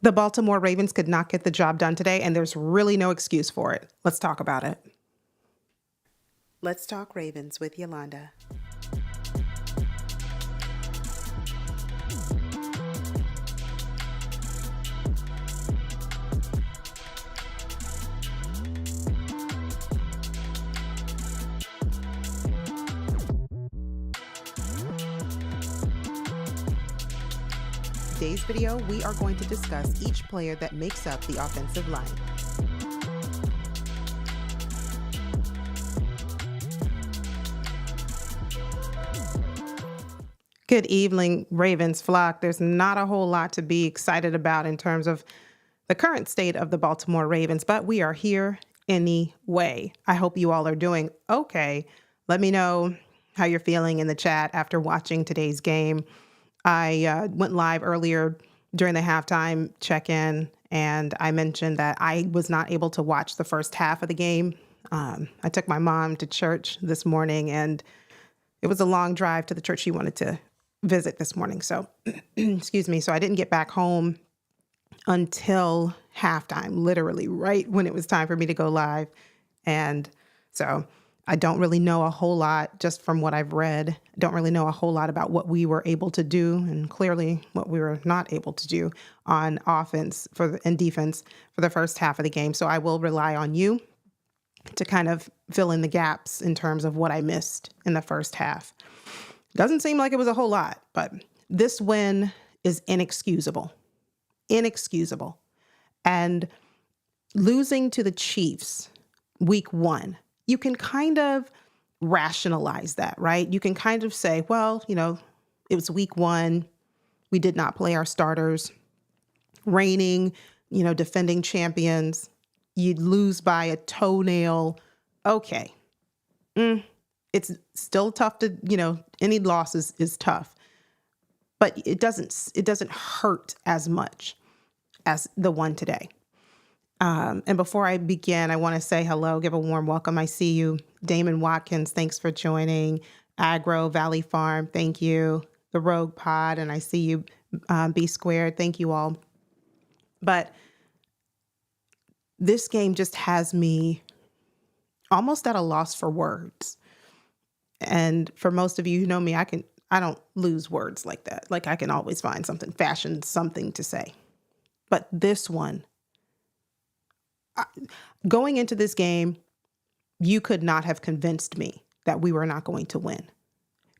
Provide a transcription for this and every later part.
The Baltimore Ravens could not get the job done today, and there's really no excuse for it. Let's talk about it. Let's talk Ravens with Yolanda. Today's video, we are going to discuss each player that makes up the offensive line. Good evening, Ravens flock. There's not a whole lot to be excited about in terms of the current state of the Baltimore Ravens, but we are here anyway. I hope you all are doing okay. Let me know how you're feeling in the chat after watching today's game. I went live earlier during the halftime check-in, and I mentioned that I was not able to watch the first half of the game. I took my mom to church this morning, and it was a long drive to the church she wanted to visit this morning. So, excuse me. So I didn't get back home until halftime, literally right when it was time for me to go live. And so I don't really know a whole lot just from what I've read. I don't really know a whole lot about what we were able to do and clearly what we were not able to do on offense and defense for the first half of the game. So I will rely on you to kind of fill in the gaps in terms of what I missed in the first half. Doesn't seem like it was a whole lot, but this win is inexcusable. Inexcusable. And losing to the Chiefs week 1, you can kind of rationalize that, right? You can kind of say, well, it was week 1. We did not play our starters. Reigning, defending champions. You'd lose by a toenail. Okay. It's still tough to, any loss is tough. But it doesn't hurt as much as the one today. And before I begin, I want to say hello, give a warm welcome. I see you. Damon Watkins, thanks for joining. Agro Valley Farm, thank you. The Rogue Pod, and I see you, B Squared, thank you all. But this game just has me almost at a loss for words. And for most of you who know me, I don't lose words like that. Like I can always find fashion something to say. But this one, going into this game, you could not have convinced me that we were not going to win.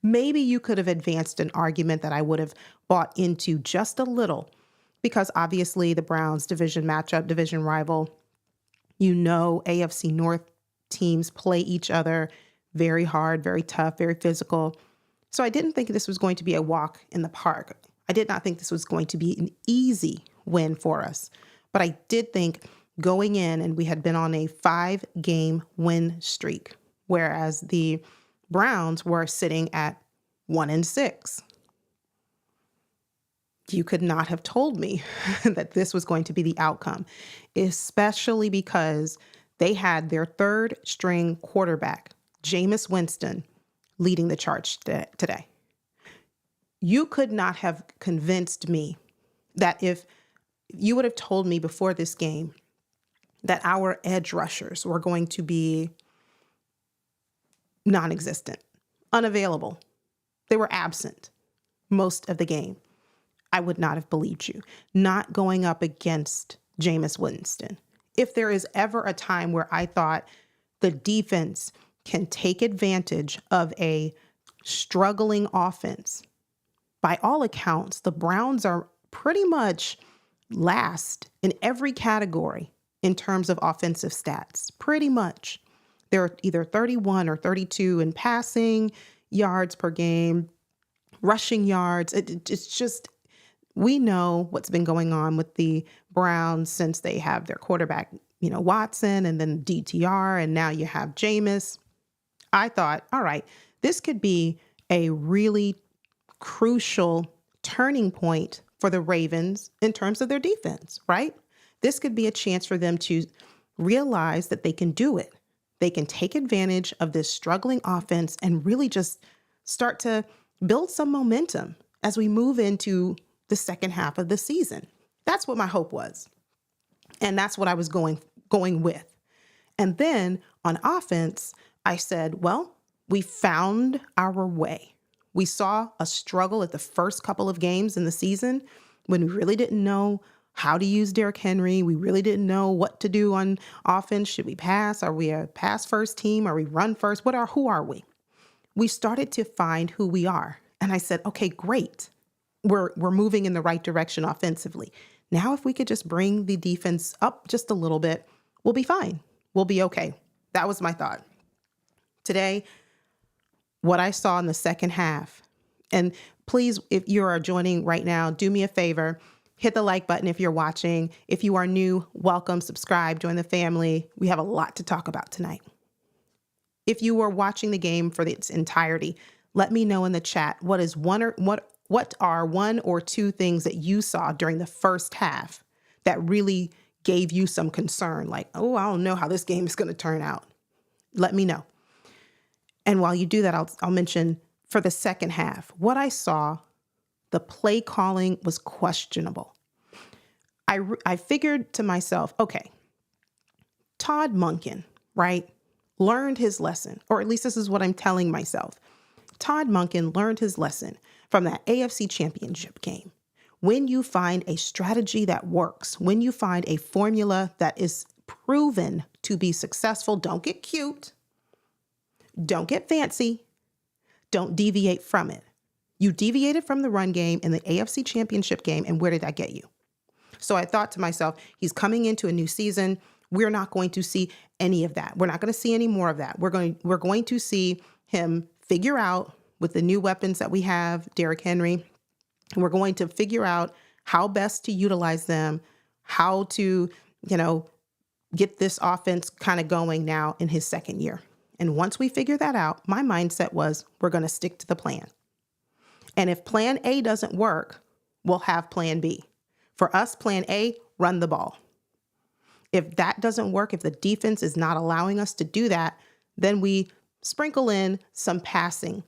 Maybe you could have advanced an argument that I would have bought into just a little, because obviously the Browns division matchup, division rival, AFC North teams play each other very hard, very tough, very physical. So I didn't think this was going to be a walk in the park. I did not think this was going to be an easy win for us. But I did think going in, and we had been on a 5-game win streak, whereas the Browns were sitting at 1-6. You could not have told me that this was going to be the outcome, especially because they had their third-string quarterback, Jameis Winston, leading the charge today. You could not have convinced me that if you would have told me before this game that our edge rushers were going to be non-existent, unavailable, they were absent most of the game, I would not have believed you. Not going up against Jameis Winston. If there is ever a time where I thought the defense can take advantage of a struggling offense, by all accounts, the Browns are pretty much last in every category in terms of offensive stats. Pretty much. They're either 31 or 32 in passing yards per game, rushing yards. It's just, we know what's been going on with the Browns since they have their quarterback, Watson, and then DTR, and now you have Jameis. I thought, all right, this could be a really crucial turning point for the Ravens in terms of their defense, right? This could be a chance for them to realize that they can do it. They can take advantage of this struggling offense and really just start to build some momentum as we move into the second half of the season. That's what my hope was. And that's what I was going with. And then on offense, I said, well, we found our way. We saw a struggle at the first couple of games in the season when we really didn't know how to use Derrick Henry. We really didn't know what to do on offense. Should we pass? Are we a pass first team? Are we run first? Who are we? We started to find who we are. And I said, okay, great. We're moving in the right direction offensively. Now, if we could just bring the defense up just a little bit, we'll be fine. We'll be okay. That was my thought. Today, what I saw in the second half, and please, if you are joining right now, do me a favor, hit the like button if you're watching. If you are new, welcome, subscribe, join the family. We have a lot to talk about tonight. If you were watching the game for its entirety, let me know in the chat what are one or two things that you saw during the first half that really gave you some concern, like, oh, I don't know how this game is going to turn out. Let me know. And while you do that, I'll mention for the second half, what I saw, the play calling was questionable. I figured to myself, okay, Todd Monken, right, learned his lesson, or at least this is what I'm telling myself. Todd Monken learned his lesson from that AFC Championship game. When you find a strategy that works, when you find a formula that is proven to be successful, don't get cute, don't get fancy, don't deviate from it. You deviated from the run game in the AFC Championship game, and where did that get you? So I thought to myself, he's coming into a new season. We're not going to see any of that. We're not going to see any more of that. We're going to see him figure out with the new weapons that we have, Derrick Henry, we're going to figure out how best to utilize them, how to, get this offense kind of going now in his second year. And once we figure that out, my mindset was we're going to stick to the plan. And if plan A doesn't work, we'll have plan B. For us, plan A, run the ball. If that doesn't work, if the defense is not allowing us to do that, then we sprinkle in some passing.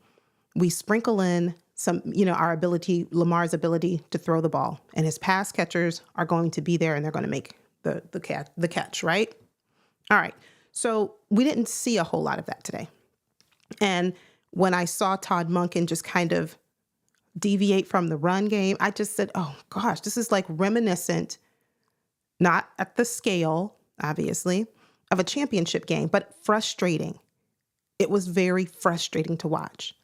We sprinkle in some, Lamar's ability to throw the ball, and his pass catchers are going to be there and they're going to make the catch, right? All right. So we didn't see a whole lot of that today. And when I saw Todd Monken just kind of deviate from the run game, I just said, oh gosh, this is like reminiscent, not at the scale, obviously, of a championship game, but frustrating. It was very frustrating to watch.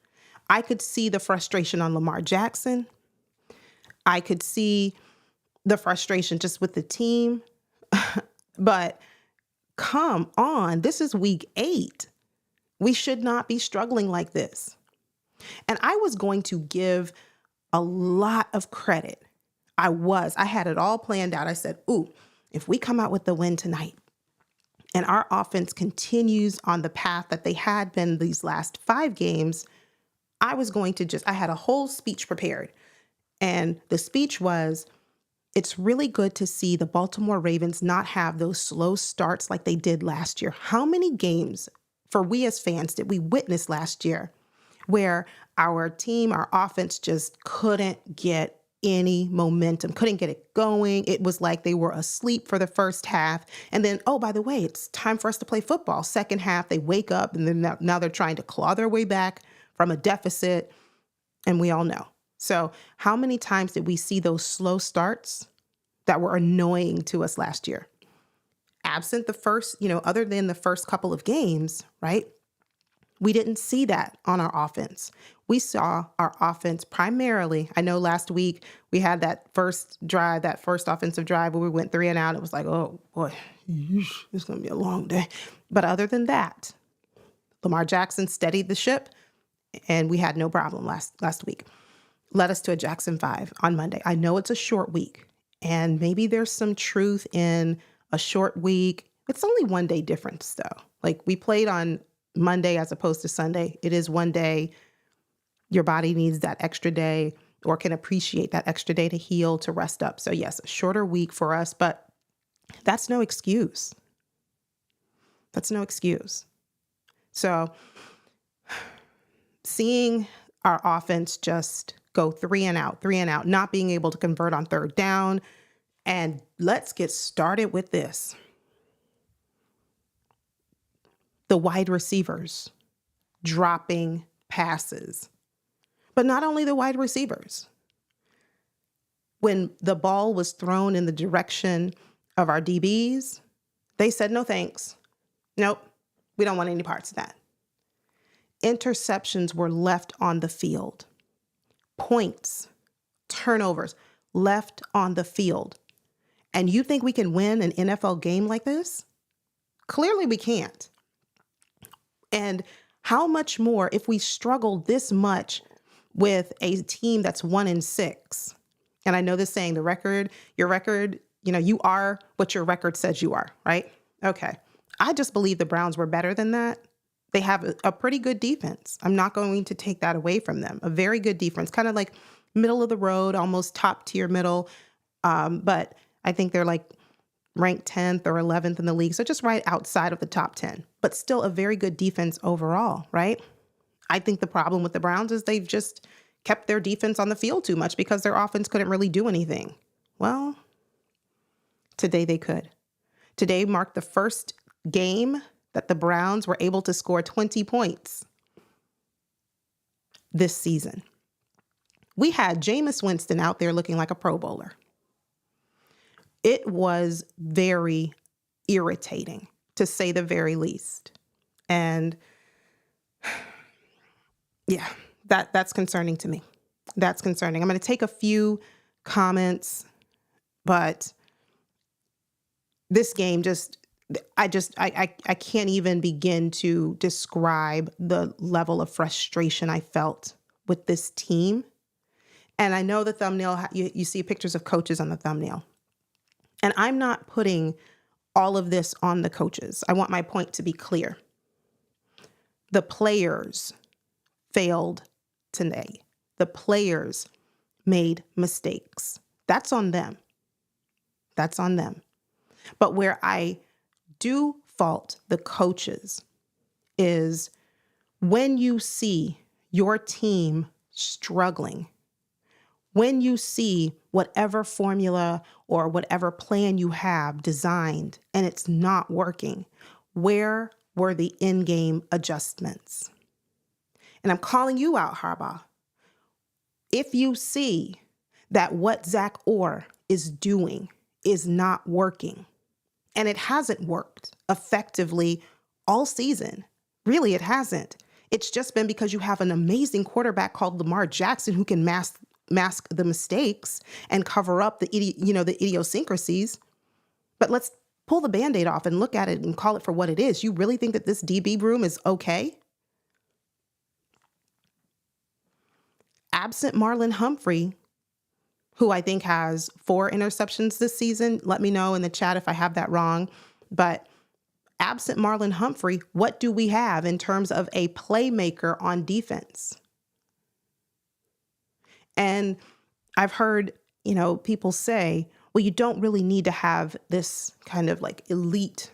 I could see the frustration on Lamar Jackson. I could see the frustration just with the team. But come on, this is week 8. We should not be struggling like this. And I was going to give a lot of credit. I had it all planned out. I said, ooh, if we come out with the win tonight and our offense continues on the path that they had been these last 5 games, I had a whole speech prepared. And the speech was, it's really good to see the Baltimore Ravens not have those slow starts like they did last year. How many games for we as fans did we witness last year where our team, our offense just couldn't get any momentum, couldn't get it going? It was like they were asleep for the first half. And then, oh, by the way, it's time for us to play football. Second half, they wake up and then now they're trying to claw their way back from a deficit. And we all know. So how many times did we see those slow starts that were annoying to us last year? Absent the first, other than the first couple of games, right? We didn't see that on our offense. We saw our offense primarily. I know last week we had that first offensive drive where we went 3 and out. It was like, oh boy, it's going to be a long day. But other than that, Lamar Jackson steadied the ship and we had no problem last week. Led us to a Jackson 5 on Monday. I know it's a short week and maybe there's some truth in a short week. It's only 1 day difference though. Like we played on Monday as opposed to Sunday. It is 1 day. Your body needs that extra day or can appreciate that extra day to heal, to rest up. So yes, a shorter week for us, but that's no excuse. That's no excuse. So seeing our offense just go 3 and out, not being able to convert on third down, And let's get started with this. The wide receivers dropping passes. But not only the wide receivers. When the ball was thrown in the direction of our DBs, they said, no thanks. Nope, we don't want any parts of that. Interceptions were left on the field. Points, turnovers left on the field. And you think we can win an NFL game like this? Clearly we can't. And how much more if we struggle this much with a team that's 1-6? And I know this saying, your record, you are what your record says you are, right? Okay. I just believe the Browns were better than that. They have a pretty good defense. I'm not going to take that away from them. A very good defense, kind of like middle of the road, almost top tier middle. But I think they're like ranked 10th or 11th in the league. So just right outside of the top 10, but still a very good defense overall, right? I think the problem with the Browns is they've just kept their defense on the field too much because their offense couldn't really do anything. Well, today they could. Today marked the first game that the Browns were able to score 20 points this season. We had Jameis Winston out there looking like a Pro Bowler. It was very irritating, to say the very least. And yeah, that's concerning to me. That's concerning. I'm going to take a few comments, but this game I can't even begin to describe the level of frustration I felt with this team. And I know the thumbnail, you see pictures of coaches on the thumbnail. And I'm not putting all of this on the coaches. I want my point to be clear. The players failed today. The players made mistakes. That's on them. That's on them. But where I do fault the coaches is when you see your team struggling, when you see whatever formula or whatever plan you have designed and it's not working, where were the in-game adjustments? And I'm calling you out, Harbaugh. If you see that what Zach Orr is doing is not working, and it hasn't worked effectively all season, really it hasn't. It's just been because you have an amazing quarterback called Lamar Jackson who can mask the mistakes and cover up the idiosyncrasies. But let's pull the Band-Aid off and look at it and call it for what it is. You really think that this DB room is okay? Absent Marlon Humphrey, who I think has 4 interceptions this season. Let me know in the chat if I have that wrong. But absent Marlon Humphrey, what do we have in terms of a playmaker on defense? And I've heard, people say, well, you don't really need to have this kind of like elite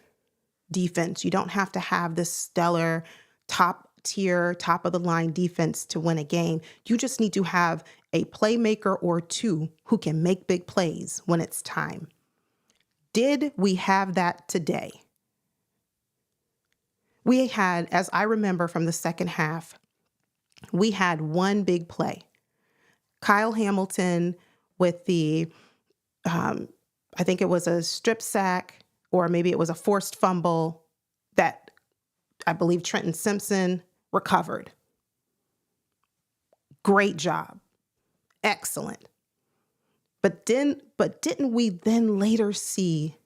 defense. You don't have to have this stellar top tier, top of the line defense to win a game. You just need to have a playmaker or two who can make big plays when it's time. Did we have that today? We had, as I remember from the second half, we had one big play. Kyle Hamilton with the, I think it was a strip sack, or maybe it was a forced fumble that I believe Trenton Simpson recovered. Great job. Excellent. But didn't we then later see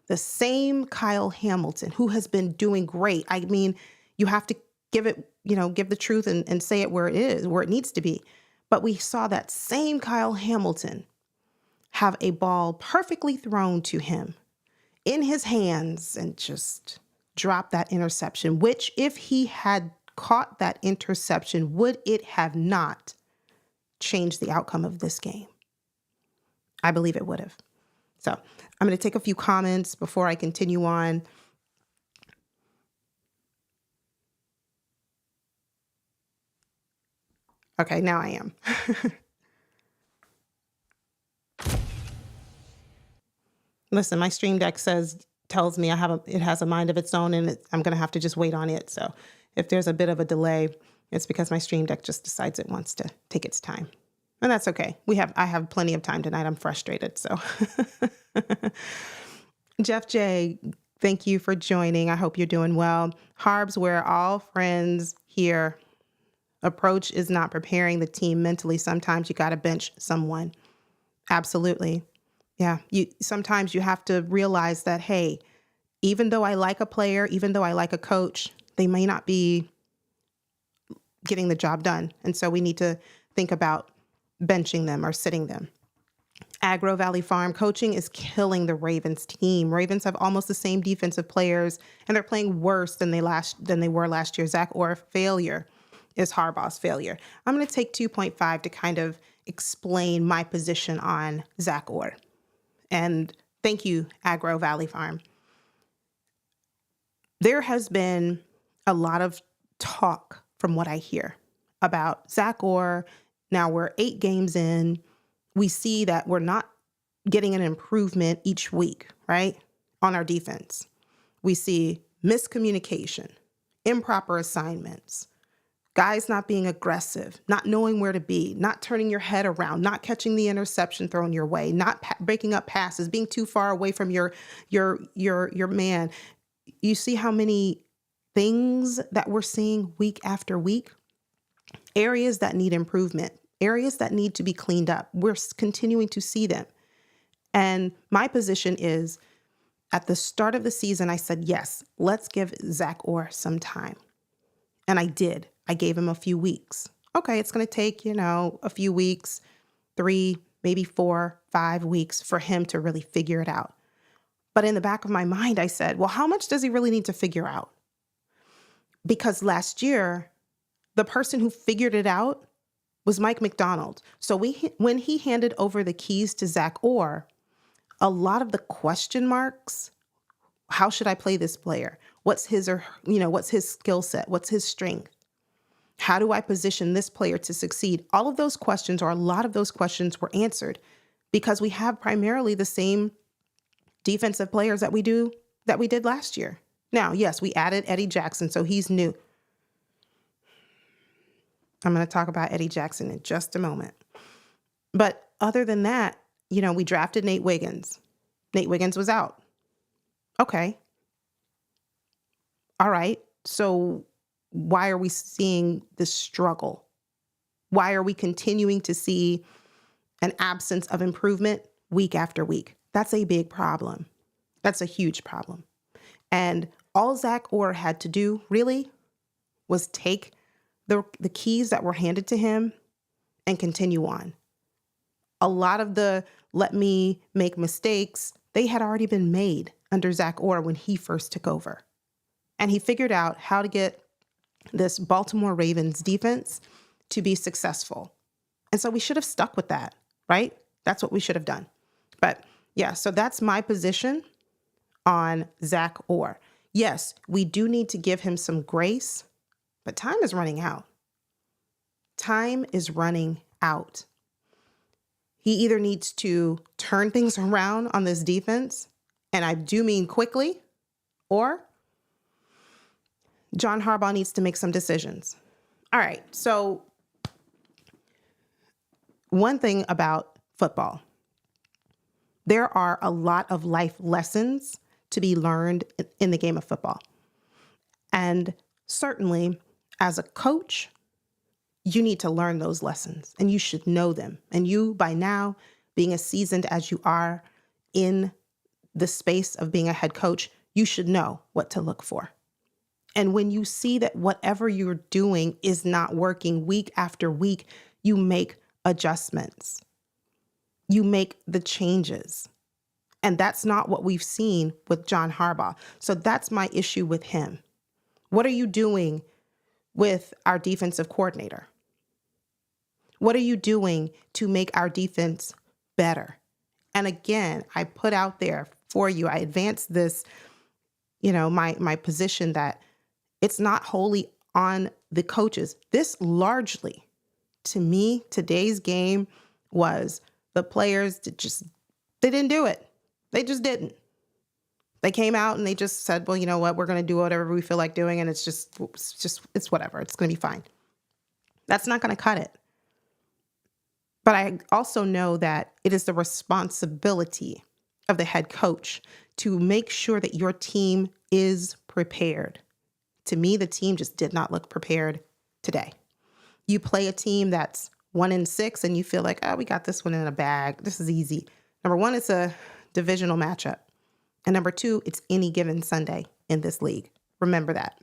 the same Kyle Hamilton, who has been doing great? I mean, you have to give it, give the truth and say it where it is, where it needs to be. But we saw that same Kyle Hamilton have a ball perfectly thrown to him in his hands and just drop that interception, which if he had caught that interception, would it have not changed the outcome of this game? I believe it would have. So I'm going to take a few comments before I continue on. Okay, now I am. Listen, my Stream Deck tells me it has a mind of its own, and I'm going to have to just wait on it. So if there's a bit of a delay, it's because my Stream Deck just decides it wants to take its time. And that's okay. I have plenty of time tonight. I'm frustrated. So Jeff J, thank you for joining. I hope you're doing well. Harbs, we're all friends here. Approach is not preparing the team mentally. Sometimes you got to bench someone. Absolutely. Yeah. Sometimes you have to realize that, hey, even though I like a player, even though I like a coach, they may not be getting the job done. And so we need to think about benching them or sitting them. Agro Valley Farm, coaching is killing the Ravens team. Ravens have almost the same defensive players, and they're playing worse than they were last year. Zach Orr failure is Harbaugh's failure. I'm going to take 2.5 to kind of explain my position on Zach Orr. And thank you, Agro Valley Farm. There has been a lot of talk from what I hear about Zach Orr. Now we're 8 games in. We see that we're not getting an improvement each week, right? On our defense. We see miscommunication, improper assignments, guys not being aggressive, not knowing where to be, not turning your head around, not catching the interception thrown your way, not breaking up passes, being too far away from your man. You see how many things that we're seeing week after week? Areas that need improvement, areas that need to be cleaned up. We're continuing to see them. And my position is, at the start of the season, I said, yes, let's give Zach Orr some time. And I did. I gave him a few weeks. Okay, it's going to take, a few weeks, 3, maybe 4, 5 weeks for him to really figure it out. But in the back of my mind, I said, well, how much does he really need to figure out? Because last year, the person who figured it out was Mike McDonald. So when he handed over the keys to Zach Orr, a lot of the question marks, how should I play this player? What's his skill set? What's his strength? How do I position this player to succeed? All of those questions, or a lot of those questions, were answered because we have primarily the same defensive players that we did last year. Now, yes, we added Eddie Jackson, so he's new. I'm going to talk about Eddie Jackson in just a moment. But other than that, we drafted Nate Wiggins. Nate Wiggins was out. Okay. All right. So why are we seeing this struggle? Why are we continuing to see an absence of improvement week after week? That's a big problem. That's a huge problem. And all Zach Orr had to do really was take the keys that were handed to him and continue on. A lot of the let me make mistakes, they had already been made under Zach Orr when he first took over. And he figured out how to get this Baltimore Ravens defense to be successful. And so we should have stuck with that, right? That's what we should have done. But yeah, so that's my position on Zach Orr. Yes, we do need to give him some grace, but time is running out. Time is running out. He either needs to turn things around on this defense, and I do mean quickly, or John Harbaugh needs to make some decisions. All right, so one thing about football, there are a lot of life lessons to be learned in the game of football. And certainly, as a coach, you need to learn those lessons, and you should know them. And you, by now, being as seasoned as you are in the space of being a head coach, you should know what to look for. And when you see that whatever you're doing is not working week after week, you make adjustments. You make the changes. And that's not what we've seen with John Harbaugh. So that's my issue with him. What are you doing with our defensive coordinator? What are you doing to make our defense better? And again, I put out there for you, I advanced this, my position that it's not wholly on the coaches. This largely, to me, today's game was the players they didn't do it. They just didn't. They came out and they just said, well, you know what? We're going to do whatever we feel like doing. And it's whatever. It's going to be fine. That's not going to cut it. But I also know that it is the responsibility of the head coach to make sure that your team is prepared. To me, the team just did not look prepared today. You play a team that's 1-6 and you feel like, oh, we got this one in a bag. This is easy. Number one, it's a divisional matchup. And number two, it's any given Sunday in this league. Remember that.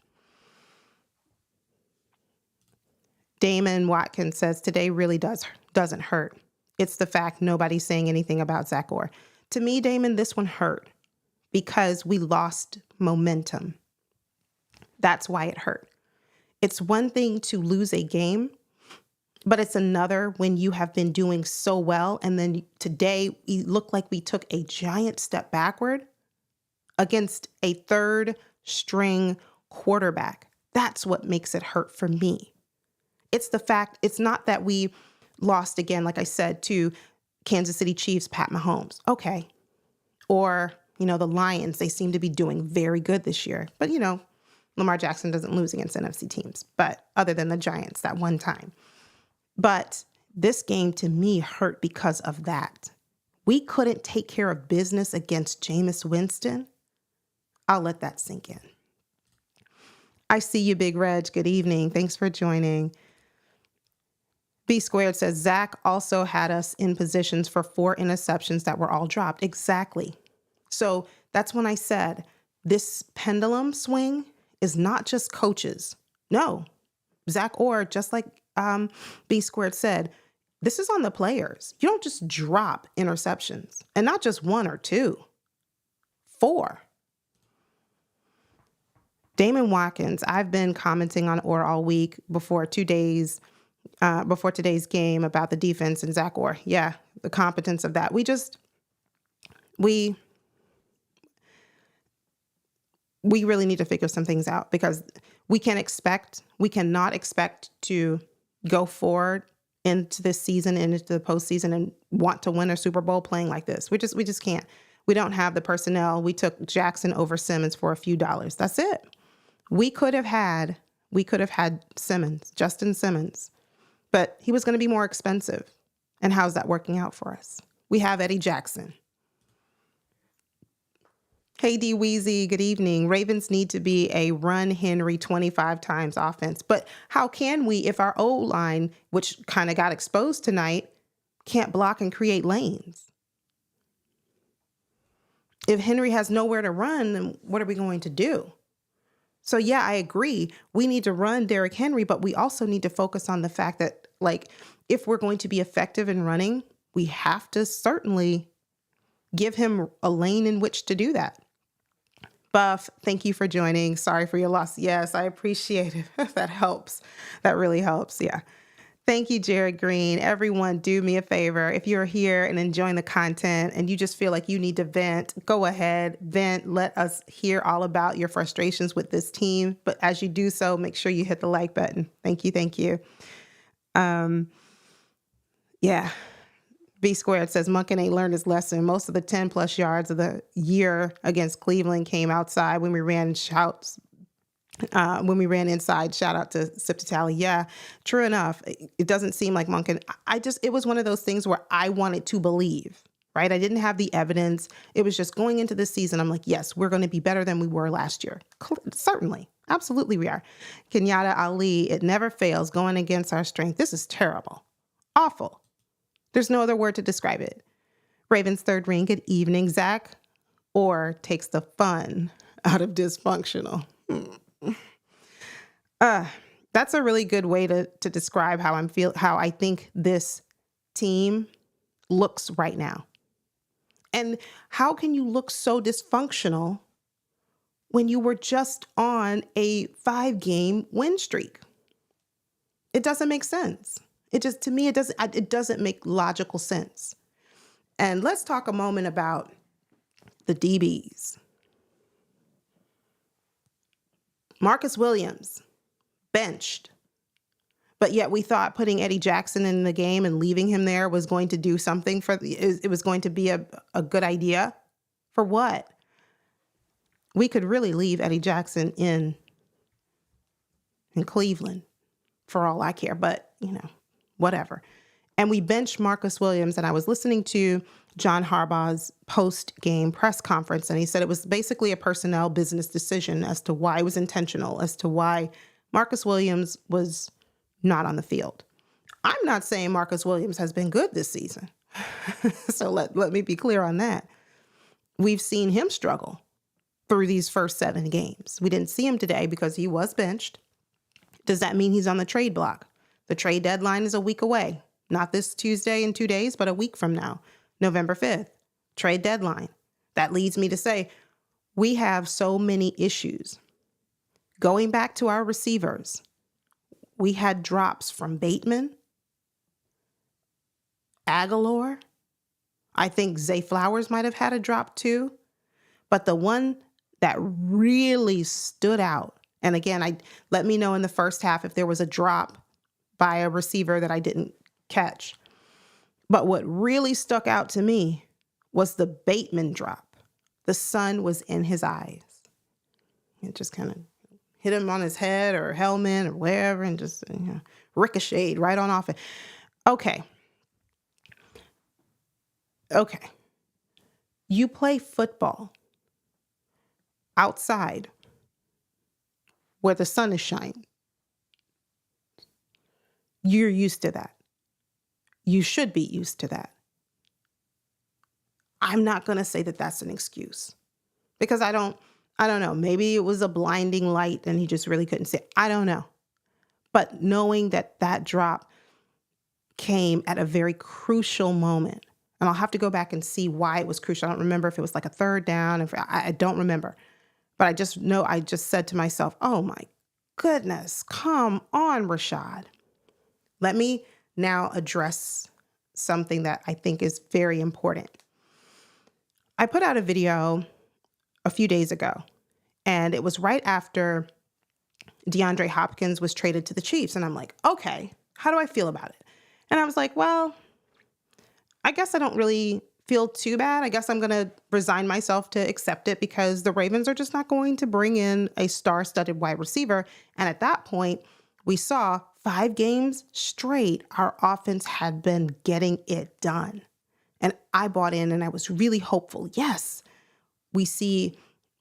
Damon Watkins says, today really doesn't hurt. It's the fact nobody's saying anything about Zach Orr. To me, Damon, this one hurt because we lost momentum. That's why it hurt. It's one thing to lose a game, but it's another when you have been doing so well. And then today we look like we took a giant step backward against a third string quarterback. That's what makes it hurt for me. It's the fact, it's not that we lost again, like I said, to Kansas City Chiefs, Pat Mahomes. Okay. Or, the Lions, they seem to be doing very good this year. But, Lamar Jackson doesn't lose against NFC teams, but other than the Giants that one time. But this game to me hurt because of that. We couldn't take care of business against Jameis Winston. I'll let that sink in. I see you, Big Reg. Good evening. Thanks for joining. B Squared says, Zach also had us in positions for 4 interceptions that were all dropped. Exactly. So that's when I said this pendulum swing is not just coaches. No, Zach Orr, just like B Squared said, this is on the players. You don't just drop interceptions, and not just 1 or 2, 4. Damon Watkins, I've been commenting on Orr all week before today's game about the defense and Zach Orr. Yeah, the competence of that. We really need to figure some things out because we cannot expect to go forward into this season and into the postseason and want to win a Super Bowl playing like this. We just can't. We don't have the personnel. We took Jackson over Simmons for a few dollars. That's it. We could have had Simmons, Justin Simmons, but he was going to be more expensive. And how's that working out for us? We have Eddie Jackson. Hey, D Weezy, good evening. Ravens need to be a run Henry 25 times offense. But how can we if our O-line, which kind of got exposed tonight, can't block and create lanes? If Henry has nowhere to run, then what are we going to do? So, yeah, I agree. We need to run Derrick Henry, but we also need to focus on the fact that, if we're going to be effective in running, we have to certainly give him a lane in which to do that. Buff, thank you for joining. Sorry for your loss. Yes, I appreciate it. That helps. That really helps. Yeah. Thank you, Jared Green. Everyone, do me a favor. If you're here and enjoying the content and you just feel like you need to vent, go ahead, vent. Let us hear all about your frustrations with this team. But as you do so, make sure you hit the like button. Thank you. Thank you. Yeah. B Squared says Monken ain't learned his lesson. Most of the 10 plus yards of the year against Cleveland came outside when we ran inside. Shout out to Sip to Tally. Yeah, true enough. It doesn't seem like Monken. It was one of those things where I wanted to believe, right? I didn't have the evidence. It was just going into this season. I'm like, yes, we're going to be better than we were last year. Certainly. Absolutely we are. Kenyatta Ali, it never fails going against our strength. This is terrible. Awful. There's no other word to describe it. Ravens third ring, good evening, Zach. Or takes the fun out of dysfunctional. That's a really good way to describe how I think this team looks right now. And how can you look so dysfunctional when you were just on a 5-game win streak? It doesn't make sense. To me, it doesn't make logical sense. And let's talk a moment about the DBs. Marcus Williams, benched. But yet we thought putting Eddie Jackson in the game and leaving him there was going to do something it was going to be a good idea. For what? We could really leave Eddie Jackson in Cleveland for all I care, but whatever. And we benched Marcus Williams, and I was listening to John Harbaugh's post-game press conference, and he said it was basically a personnel business decision as to why it was intentional, as to why Marcus Williams was not on the field. I'm not saying Marcus Williams has been good this season. So let me be clear on that. We've seen him struggle through these first 7 games. We didn't see him today because he was benched. Does that mean he's on the trade block? The trade deadline is a week away. Not this Tuesday in 2 days, but a week from now, November 5th, trade deadline. That leads me to say we have so many issues. Going back to our receivers, we had drops from Bateman, Aguilar. I think Zay Flowers might have had a drop too. But the one that really stood out, and again, let me know in the first half if there was a drop by a receiver that I didn't catch. But what really stuck out to me was the Bateman drop. The sun was in his eyes. It just kind of hit him on his head or helmet or wherever and just ricocheted right on off it. Okay. You play football outside where the sun is shining. You're used to that. You should be used to that. I'm not going to say that that's an excuse because I don't know. Maybe it was a blinding light and he just really couldn't see it. I don't know. But knowing that drop came at a very crucial moment, and I'll have to go back and see why it was crucial. I don't remember if it was like a third down. I don't remember. But I just know I just said to myself, oh my goodness, come on, Rashad. Let me now address something that I think is very important. I put out a video a few days ago, and it was right after DeAndre Hopkins was traded to the Chiefs. And I'm like, okay, how do I feel about it? And I was like, well, I guess I don't really feel too bad. I guess I'm going to resign myself to accept it because the Ravens are just not going to bring in a star-studded wide receiver. And at that point, we saw 5 games straight, our offense had been getting it done. And I bought in and I was really hopeful. Yes, we see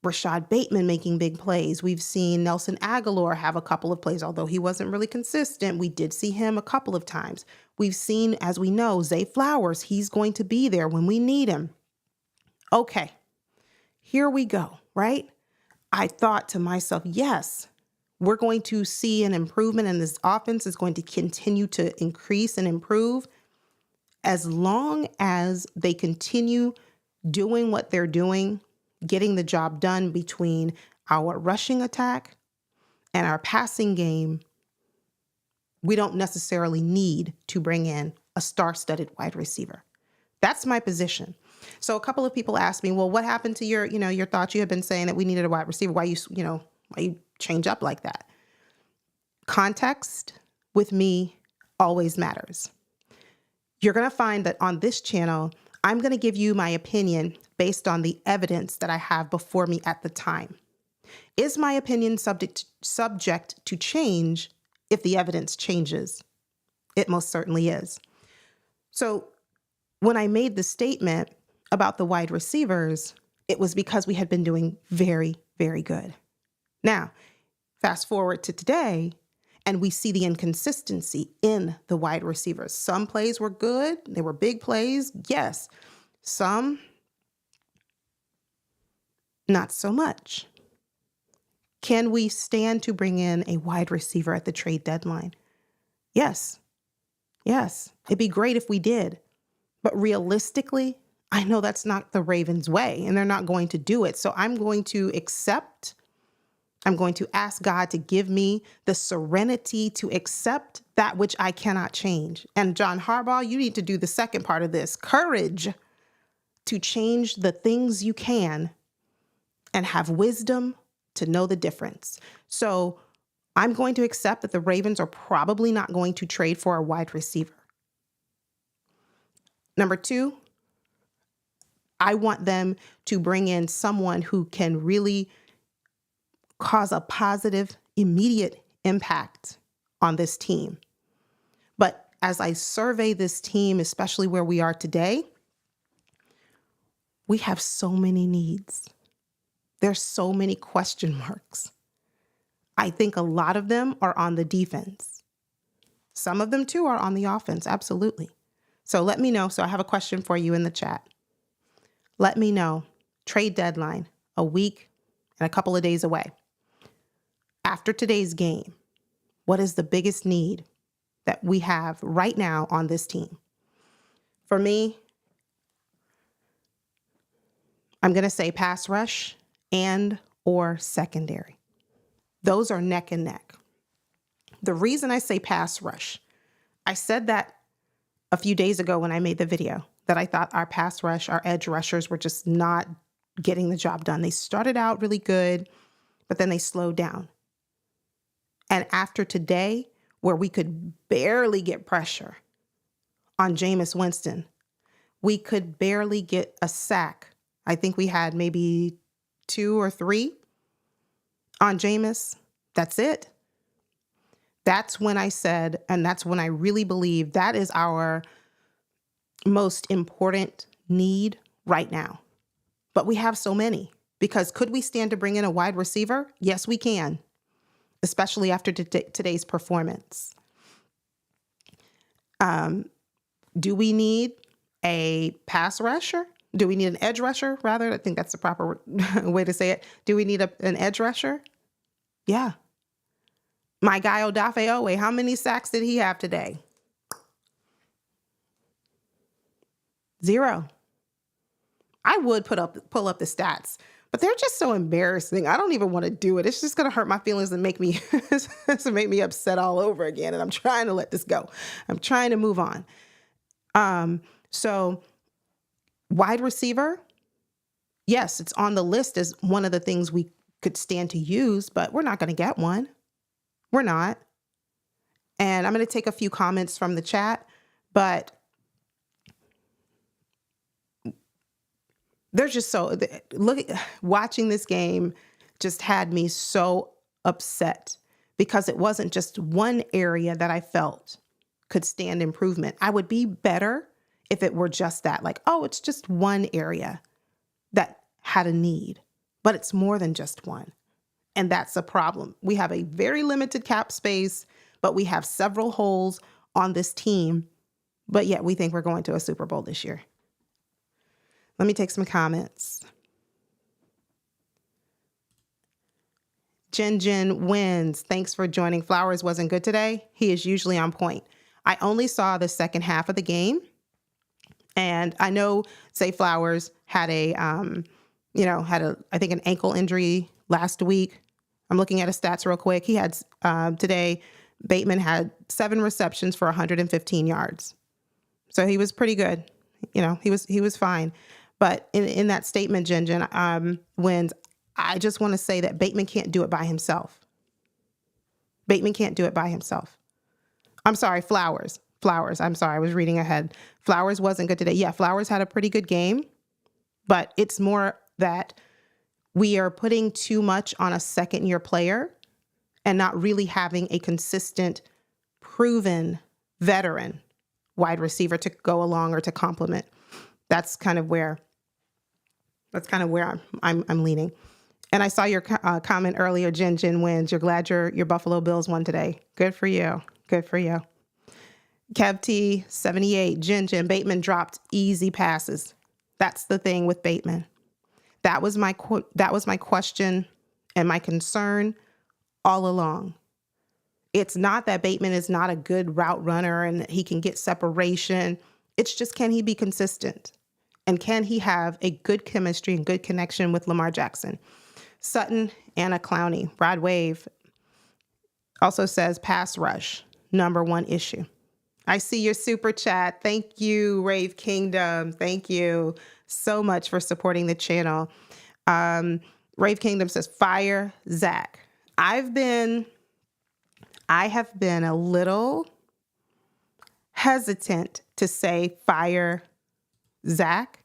Rashad Bateman making big plays. We've seen Nelson Aguilar have a couple of plays, although he wasn't really consistent. We did see him a couple of times. We've seen, as we know, Zay Flowers. He's going to be there when we need him. Okay, here we go, right? I thought to myself, yes, we're going to see an improvement and this offense is going to continue to increase and improve as long as they continue doing what they're doing, getting the job done between our rushing attack and our passing game. We don't necessarily need to bring in a star-studded wide receiver. That's my position. So a couple of people asked me, well, what happened to your thoughts? You had been saying that we needed a wide receiver. Why you change up like that? Context with me always matters. You're going to find that on this channel, I'm going to give you my opinion based on the evidence that I have before me at the time. Is my opinion subject to change if the evidence changes? It most certainly is. So when I made the statement about the wide receivers, it was because we had been doing very, very good. Now, fast forward to today, and we see the inconsistency in the wide receivers. Some plays were good. They were big plays. Yes. Some, not so much. Can we stand to bring in a wide receiver at the trade deadline? Yes. Yes. It'd be great if we did. But realistically, I know that's not the Ravens' way, and they're not going to do it. So I'm going to ask God to give me the serenity to accept that which I cannot change. And John Harbaugh, you need to do the second part of this. Courage to change the things you can and have wisdom to know the difference. So I'm going to accept that the Ravens are probably not going to trade for a wide receiver. Number 2, I want them to bring in someone who can really cause a positive, immediate impact on this team. But as I survey this team, especially where we are today, we have so many needs. There's so many question marks. I think a lot of them are on the defense. Some of them too are on the offense, absolutely. So let me know. So I have a question for you in the chat. Let me know. Trade deadline, a week and a couple of days away. After today's game, what is the biggest need that we have right now on this team? For me, I'm going to say pass rush and or secondary. Those are neck and neck. The reason I say pass rush, I said that a few days ago when I made the video, that I thought our pass rush, our edge rushers were just not getting the job done. They started out really good, but then they slowed down. And after today, where we could barely get pressure on Jameis Winston, we could barely get a sack. I think we had maybe 2 or 3 on Jameis. That's it. That's when I said, and that's when I really believe that is our most important need right now. But we have so many, because could we stand to bring in a wide receiver? Yes, we can, especially after today's performance. Do we need a pass rusher? Do we need an edge rusher, rather? I think that's the proper way to say it. Do we need an edge rusher? Yeah. My guy, Odafe Owe, how many sacks did he have today? 0. I would pull up the stats, but they're just so embarrassing. I don't even want to do it. It's just going to hurt my feelings and make me upset all over again. And I'm trying to let this go. I'm trying to move on. So wide receiver, yes, it's on the list as one of the things we could stand to use, but we're not going to get one. We're not. And I'm going to take a few comments from the chat, but they're just so, watching this game just had me so upset, because it wasn't just one area that I felt could stand improvement. I would be better if it were just that, like, oh, it's just one area that had a need, but it's more than just one. And that's a problem. We have a very limited cap space, but we have several holes on this team, but yet we think we're going to a Super Bowl this year. Let me take some comments. Jen wins. Thanks for joining. Flowers wasn't good today. He is usually on point. I only saw the second half of the game. And I know Zay Flowers had I think an ankle injury last week. I'm looking at his stats real quick. He had today, Bateman had 7 receptions for 115 yards. So he was pretty good. He was fine. But in that statement, Jen wins, I just want to say that Bateman can't do it by himself. Bateman can't do it by himself. I'm sorry, Flowers. I'm sorry, I was reading ahead. Flowers wasn't good today. Yeah, Flowers had a pretty good game, but it's more that we are putting too much on a second-year player and not really having a consistent, proven veteran wide receiver to go along or to complement. That's kind of where I'm leaning. And I saw your comment earlier, Jen wins. You're glad your Buffalo Bills won today. Good for you. Good for you. Kev T 78, Jen Bateman dropped easy passes. That's the thing with Bateman. That was my question and my concern all along. It's not that Bateman is not a good route runner and he can get separation. It's just, can he be consistent? And can he have a good chemistry and good connection with Lamar Jackson? Sutton, Anna Clowney, Rod Wave also says pass rush, #1 issue. I see your super chat. Thank you, Rave Kingdom. Thank you so much for supporting the channel. Rave Kingdom says, fire Zach. I have been a little hesitant to say fire Zach,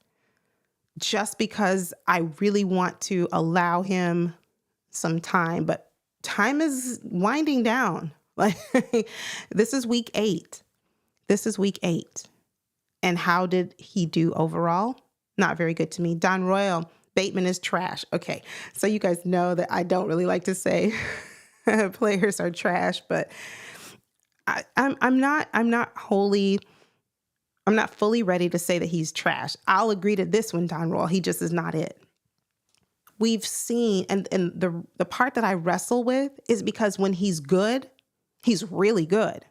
just because I really want to allow him some time, but time is winding down. Like this is week 8. This is week 8. And how did he do overall? Not very good to me. Don Royal, Bateman is trash. Okay. So you guys know that I don't really like to say players are trash, but I'm not fully ready to say that he's trash. I'll agree to this one, Don Royal. He just is not it. We've seen, and the part that I wrestle with is because when he's good, he's really good.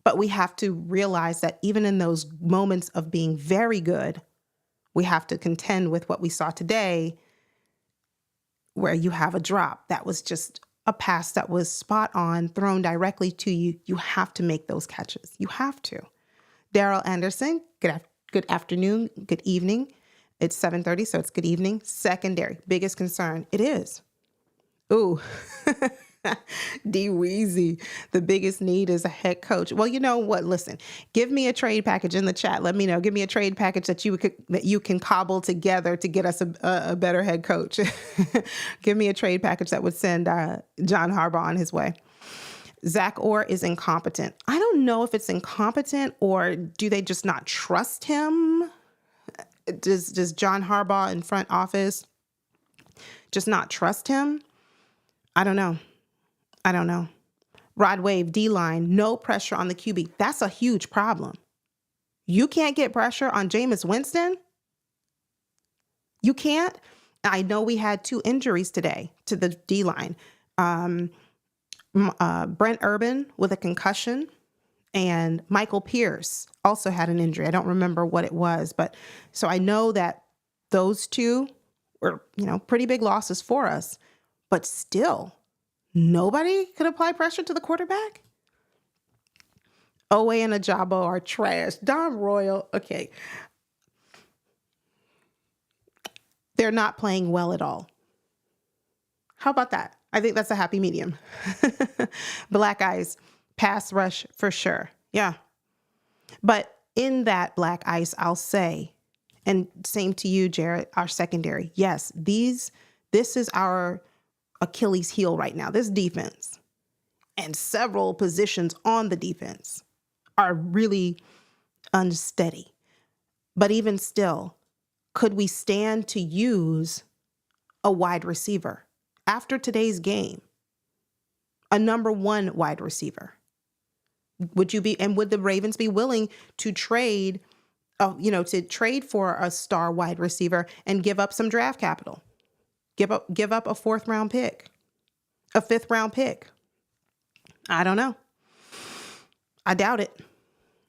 But we have to realize that even in those moments of being very good, we have to contend with what we saw today, where you have a drop. That was just a pass that was spot on, thrown directly to you. You have to make those catches. You have to. Daryl Anderson, good afternoon, good evening. It's 7:30, so it's good evening. Secondary, biggest concern. It is. Ooh. D Weezy, the biggest need is a head coach. Well, you know what? Listen, give me a trade package in the chat. Let me know. Give me a trade package that you can cobble together to get us a better head coach. Give me a trade package that would send John Harbaugh on his way. Zach Orr is incompetent. I don't know if it's incompetent or do they just not trust him? Does John Harbaugh in front office just not trust him? I don't know. Rod Wave, D-line, no pressure on the QB. That's a huge problem. You can't get pressure on Jameis Winston? You can't? I know we had 2 injuries today to the D-line. Brent Urban with a concussion and Michael Pierce also had an injury. I don't remember what it was, but so I know that those 2 were, pretty big losses for us, but still, nobody could apply pressure to the quarterback? Owe and Ajabo are trash. Don Royal, okay. They're not playing well at all. How about that? I think that's a happy medium. Black Ice, pass rush for sure. Yeah. But in that Black Ice, I'll say, and same to you, Jared, our secondary. Yes, this is our Achilles heel right now, this defense. And several positions on the defense are really unsteady. But even still, could we stand to use a wide receiver after today's game? A number 1 wide receiver? Would the Ravens be willing to trade, for a star wide receiver and give up some draft capital? Give up a 4th round pick, a 5th round pick. I don't know. I doubt it.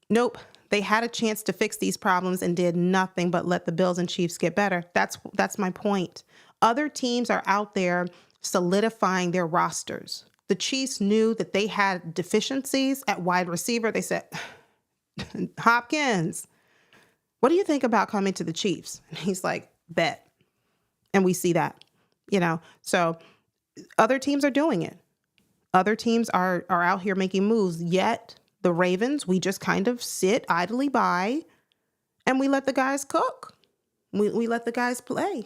Nope. They had a chance to fix these problems and did nothing but let the Bills and Chiefs get better. That's my point. Other teams are out there solidifying their rosters. The Chiefs knew that they had deficiencies at wide receiver. They said, Hopkins, what do you think about coming to the Chiefs? And he's like, bet. And we see that, so other teams are doing it. Other teams are out here making moves. Yet the Ravens, we just kind of sit idly by and we let the guys cook. We let the guys play.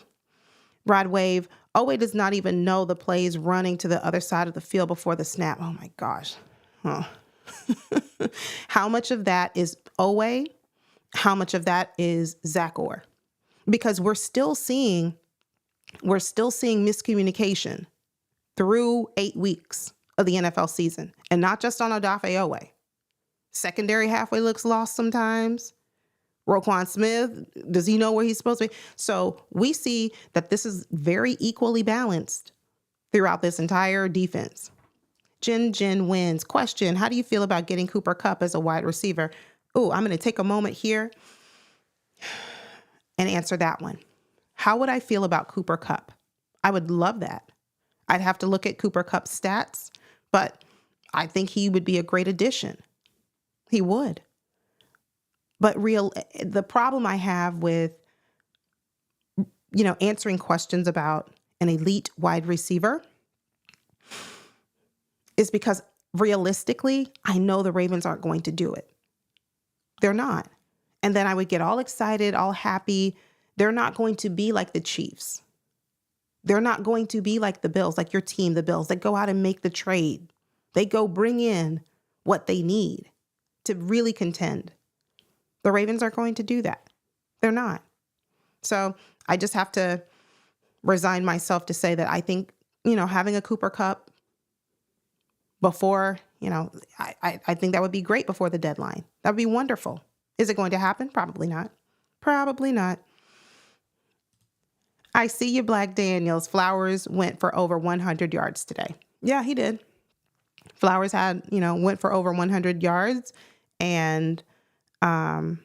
Rod Wave, Owe does not even know the plays running to the other side of the field before the snap. Oh my gosh. Oh. How much of that is Owe? How much of that is Zach Orr? Because we're still seeing miscommunication through 8 weeks of the NFL season, and not just on Odafe Owe. Secondary halfway looks lost sometimes. Roquan Smith, does he know where he's supposed to be? So we see that this is very equally balanced throughout this entire defense. Jen wins. Question, how do you feel about getting Cooper Kupp as a wide receiver? Oh, I'm going to take a moment here and answer that one. How would I feel about Cooper Kupp? I would love that. I'd have to look at Cooper Kupp's stats, but I think he would be a great addition. He would. But the problem I have with, answering questions about an elite wide receiver is because realistically, I know the Ravens aren't going to do it. They're not. And then I would get all excited, all happy They're not going to be like the Chiefs. They're not going to be like the Bills, like your team, the Bills, that go out and make the trade. They go bring in what they need to really contend. The Ravens aren't going to do that. They're not. So I just have to resign myself to say that I think, having a Cooper Kupp before, I think that would be great before the deadline. That would be wonderful. Is it going to happen? Probably not. Probably not. I see you, Black Daniels. Flowers went for over 100 yards today. Yeah, he did. Flowers went for over 100 yards. And, so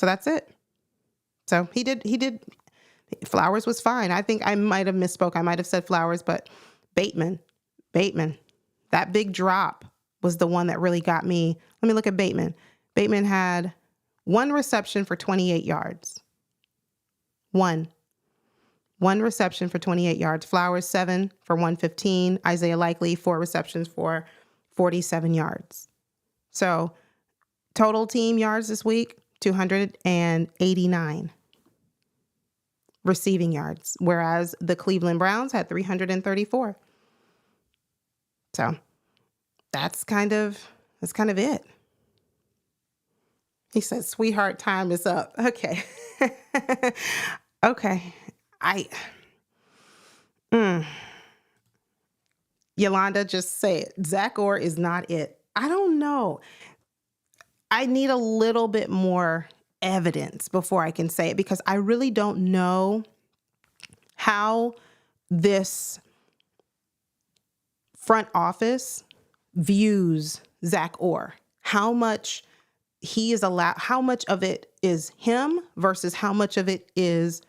that's it. So he did. Flowers was fine. I think I might have misspoke. I might have said Flowers, but Bateman, that big drop was the one that really got me. Let me look at Bateman. Bateman had 1 reception for 28 yards. One reception for 28 yards. Flowers, 7 for 115. Isaiah Likely, 4 receptions for 47 yards. So total team yards this week, 289 receiving yards, whereas the Cleveland Browns had 334. So that's kind of it. He said, sweetheart, time is up. Okay. Okay. Yolanda, just say it. Zach Orr is not it. I don't know. I need a little bit more evidence before I can say it, because I really don't know how this front office views Zach Orr. How much he is allowed, how much of it is him versus how much of it is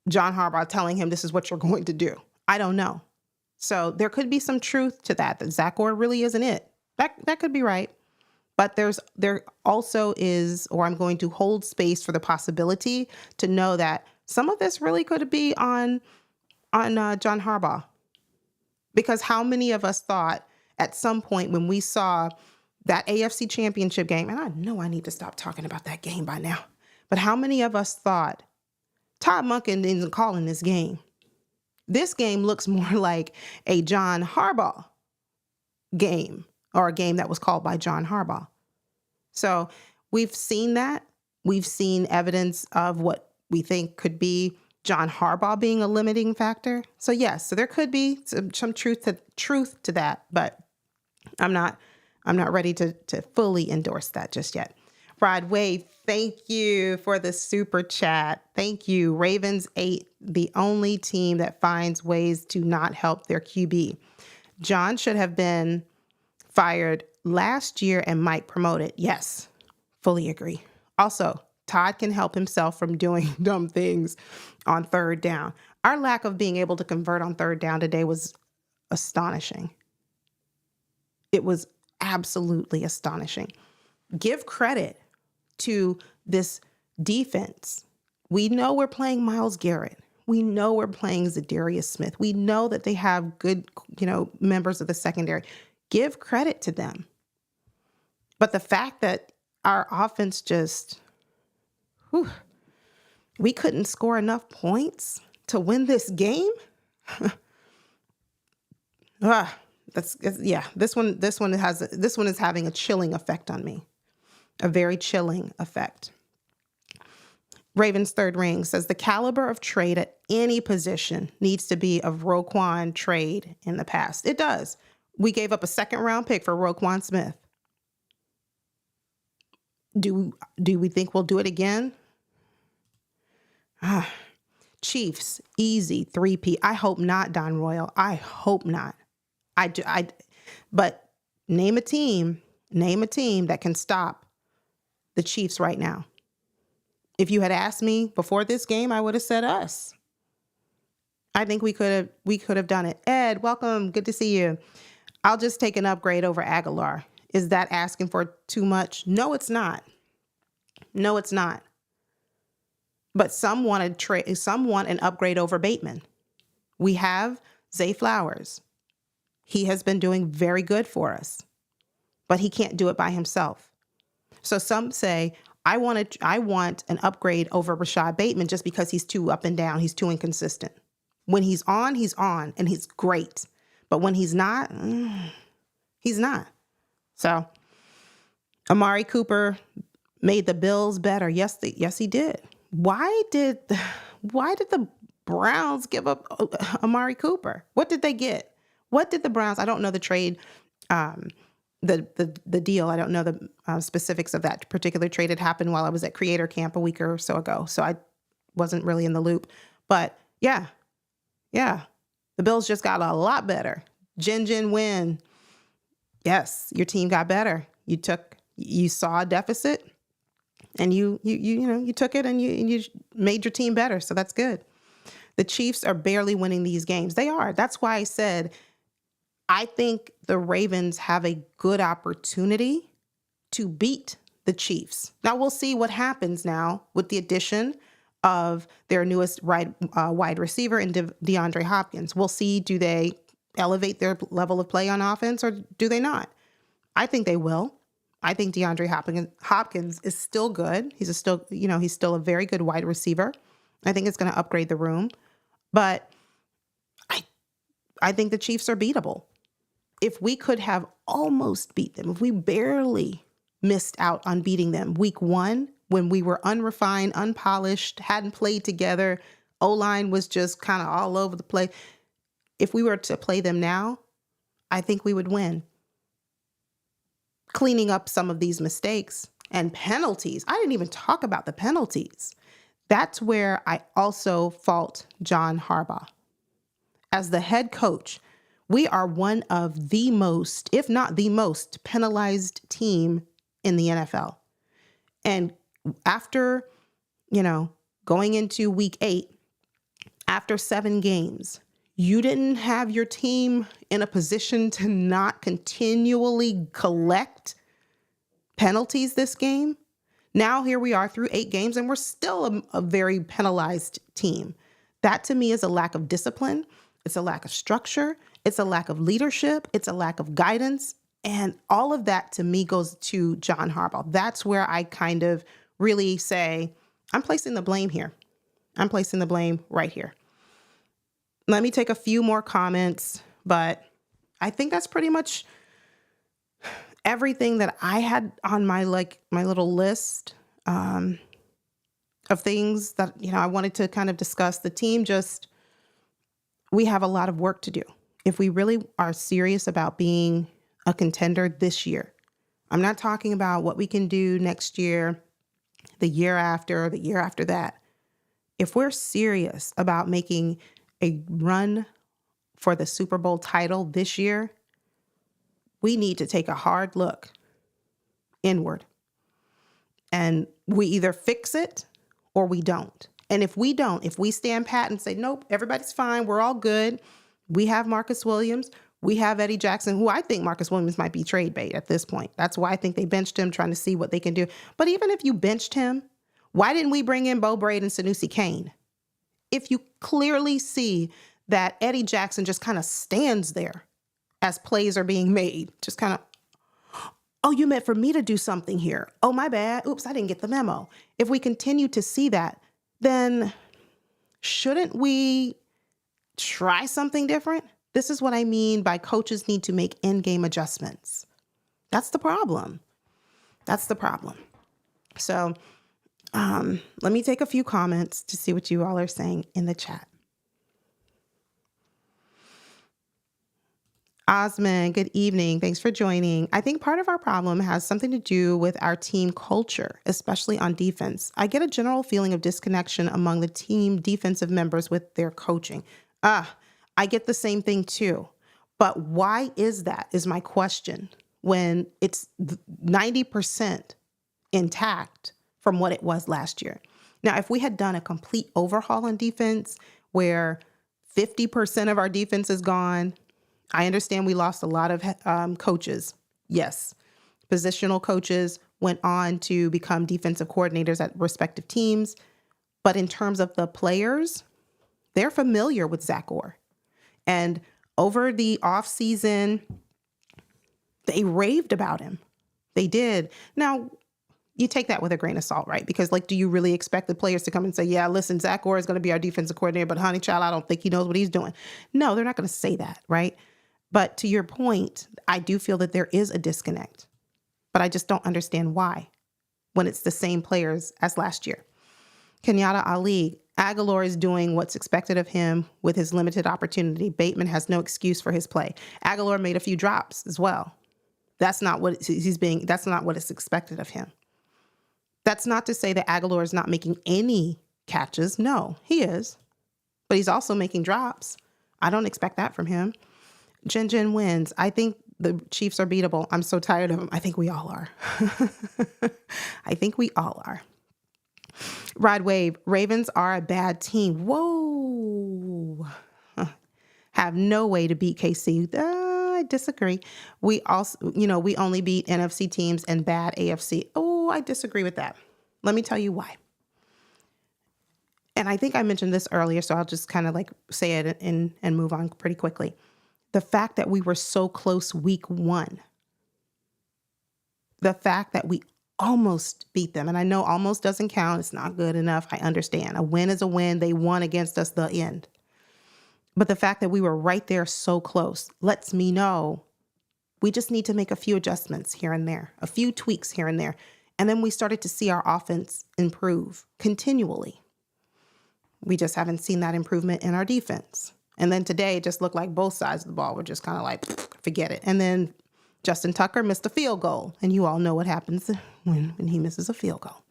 John Harbaugh telling him this is what you're going to do. I don't know. So there could be some truth to that Zach Orr really isn't it. That could be right. But there also is, or I'm going to hold space for the possibility to know that some of this really could be on John Harbaugh. Because how many of us thought at some point when we saw that AFC Championship game, and I know I need to stop talking about that game by now, but how many of us thought Todd Monken isn't calling this game? This game looks more like a John Harbaugh game, or a game that was called by John Harbaugh. So we've seen that. We've seen evidence of what we think could be John Harbaugh being a limiting factor. So yes, so there could be some truth to that, but I'm not ready to fully endorse that just yet. Rod Wade, thank you for the super chat. Thank you. Ravens 8, the only team that finds ways to not help their QB. John should have been fired last year and Mike promoted. Yes, fully agree. Also, Todd can help himself from doing dumb things on third down. Our lack of being able to convert on third down today was astonishing. It was absolutely astonishing. Give credit to this defense. We know we're playing Myles Garrett. We know we're playing Zadarius Smith. We know that they have good, members of the secondary. Give credit to them. But the fact that our offense just, we couldn't score enough points to win this game. This one is having a chilling effect on me. A very chilling effect. Ravens third ring says the caliber of trade at any position needs to be of Roquan trade in the past. It does. We gave up a 2nd round pick for Roquan Smith. Do we think we'll do it again? Chiefs, easy 3P. I hope not, Don Royal. I hope not. But name a team that can stop the Chiefs right now. If you had asked me before this game, I would have said us. I think we could have done it. Ed, welcome. Good to see you. I'll just take an upgrade over Aguilar. Is that asking for too much? No, it's not. No, it's not. But some want an upgrade over Bateman. We have Zay Flowers. He has been doing very good for us, but he can't do it by himself. So some say, I want an upgrade over Rashad Bateman just because he's too up and down. He's too inconsistent. When he's on, and he's great. But when he's not, he's not. So Amari Cooper made the Bills better. Yes, he did. Why did the Browns give up Amari Cooper? What did they get? What did the Browns? I don't know the trade, the deal. I don't know the specifics of that particular trade. It happened while I was at Creator Camp a week or so ago, so I wasn't really in the loop. But yeah, the Bills just got a lot better. Jin win. Yes, your team got better. You saw a deficit, and you took it and you made your team better. So that's good. The Chiefs are barely winning these games. They are. That's why I said I think the Ravens have a good opportunity to beat the Chiefs. Now we'll see what happens now with the addition of their newest wide receiver in DeAndre Hopkins. We'll see, do they elevate their level of play on offense or do they not? I think they will. I think DeAndre Hopkins is still good. He's still a very good wide receiver. I think it's going to upgrade the room. But I think the Chiefs are beatable. If we could have almost beat them, if we barely missed out on beating them week 1, when we were unrefined, unpolished, hadn't played together, O-line was just kind of all over the place. If we were to play them now, I think we would win. Cleaning up some of these mistakes and penalties. I didn't even talk about the penalties. That's where I also fault John Harbaugh. As the head coach, we are one of the most, if not the most, penalized team in the NFL. And after, going into week 8, after 7 games, you didn't have your team in a position to not continually collect penalties this game. Now here we are through 8 games and we're still a very penalized team. That to me is a lack of discipline. It's a lack of structure. It's a lack of leadership. It's a lack of guidance. And all of that to me goes to John Harbaugh. That's where I kind of really say, I'm placing the blame here. I'm placing the blame right here. Let me take a few more comments, but I think that's pretty much everything that I had on my little list of things that, I wanted to kind of discuss. The team we have a lot of work to do. If we really are serious about being a contender this year, I'm not talking about what we can do next year, the year after that. If we're serious about making a run for the Super Bowl title this year, we need to take a hard look inward. And we either fix it or we don't. And if we don't, if we stand pat and say, nope, everybody's fine, we're all good. We have Marcus Williams. We have Eddie Jackson, who I think Marcus Williams might be trade bait at this point. That's why I think they benched him, trying to see what they can do. But even if you benched him, why didn't we bring in Bo Braid and Sanusi Kane? If you clearly see that Eddie Jackson just kind of stands there as plays are being made, just kind of, oh, you meant for me to do something here. Oh, my bad. Oops, I didn't get the memo. If we continue to see that, then shouldn't we try something different? This is what I mean by coaches need to make in-game adjustments. That's the problem. So let me take a few comments to see what you all are saying in the chat. Osman, good evening. Thanks for joining. I think part of our problem has something to do with our team culture, especially on defense. I get a general feeling of disconnection among the team defensive members with their coaching. I get the same thing too. But why is that, is my question, when it's 90% intact from what it was last year. Now, if we had done a complete overhaul on defense where 50% of our defense is gone, I understand we lost a lot of coaches. Yes, positional coaches went on to become defensive coordinators at respective teams. But in terms of the players, they're familiar with Zach Orr. And over the offseason, they raved about him. They did. Now, you take that with a grain of salt, right? Because like, do you really expect the players to come and say, yeah, listen, Zach Orr is going to be our defensive coordinator, but honey child, I don't think he knows what he's doing. No, they're not going to say that, right? But to your point, I do feel that there is a disconnect, but I just don't understand why when it's the same players as last year. Kenyatta Ali, Aguilar is doing what's expected of him with his limited opportunity. Bateman has no excuse for his play. Aguilar made a few drops as well. That's not what that's not what is expected of him. That's not to say that Aguilar is not making any catches. No, he is. But he's also making drops. I don't expect that from him. Jin wins. I think the Chiefs are beatable. I'm so tired of them. I think we all are. I think we all are. Rod Wave, Ravens are a bad team. Whoa. Have no way to beat KC. I disagree. We only beat NFC teams and bad AFC. Oh, I disagree with that. Let me tell you why. And I think I mentioned this earlier, so I'll just kind of like say it and move on pretty quickly. The fact that we were so close week one. The fact that we almost beat them. And I know almost doesn't count. It's not good enough. I understand. A win is a win. They won against us the end. But the fact that we were right there so close lets me know we just need to make a few adjustments here and there, a few tweaks here and there. And then we started to see our offense improve continually. We just haven't seen that improvement in our defense. And then today it just looked like both sides of the ball were just kind of like, forget it. And then Justin Tucker missed a field goal. And you all know what happens when he misses a field goal.